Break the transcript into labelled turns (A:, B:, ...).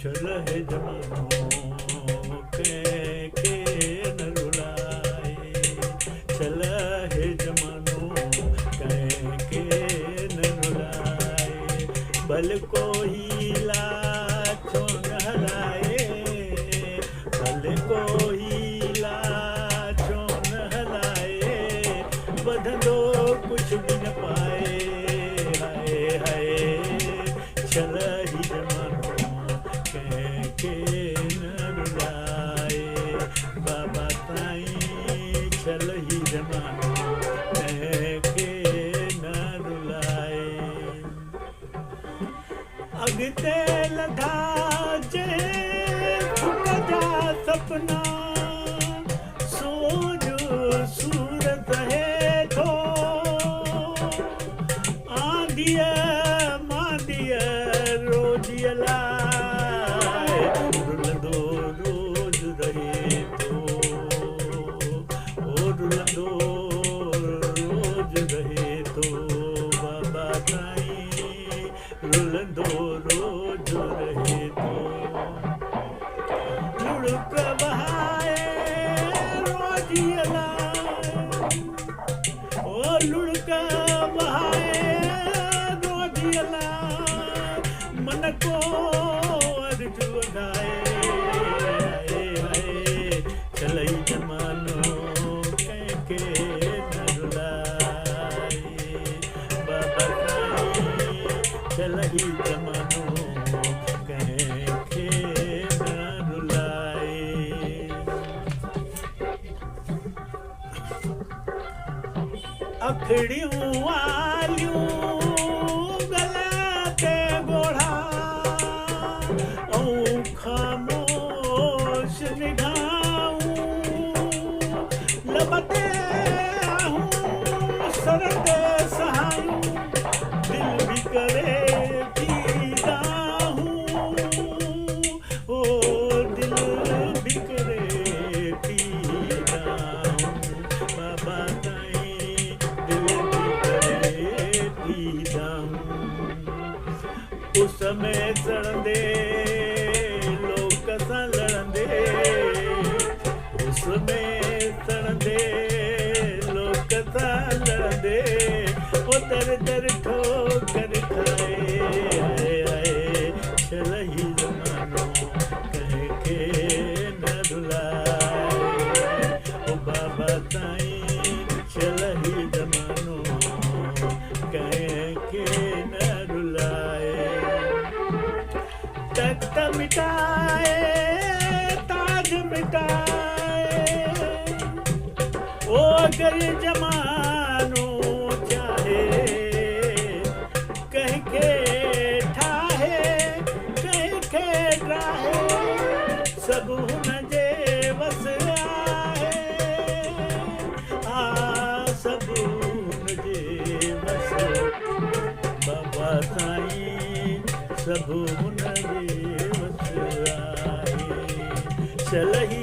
A: चल है जमानो के न रुलाए, चल है जमानो के न रुलाए, बल को ही लाछो न हलाए, बल को ही लाछो न हलाए, बधंदो कुछ भी न पाए, हाय हाय चल ही जमानो के न रुलाए, बाबा ताई चल ही जमानो के न रुलाए। अगते लधा जे फुट जा सपना, सोज सूरत है थो, आंधिया मांधिया रोज लाए, रुलंदो रोज रहे तो, ओ रुलंदो रोज रहे तो, बाबा ताई रुलंदो रोज रहे तो, लुढ़क बहाए रोज लाए, ओ लुढ़क बहाए रोज लाए, मन को अर्ज वधाए, चल ही जमानो के न रुलाए, बाबा ताई चल ही जमानो के न रुलाए। अखड़ियों वालियों गलाते गोढ़ा, औ खामोश निगाहूं, लबते आहूं सरदे सहायूं, दिल भी करे पीदा हूं, ओ दिल भी करे पीदा हूं, बाबा ताई दिल भी करे पीदा हूं। उस समय सड़ंदे लोग सां लड़ंदे, उस में सड़ंदे लोग सां लड़ंदे, ओ दर दर ठोकर खाए, आए आए चल ही जमानो के न रुलाए, ओ बाबा ताई चल ही जमानो के न रुलाए। तख्त मिटाए ताज मिटाए, ओ अगर जमानो चाहे, कह के ठाहे कह के ड्राहे, सब हुन जे वस आहे, सब हुन जे वस, बाबा साईं सब हुन जे वस आहे, चल ही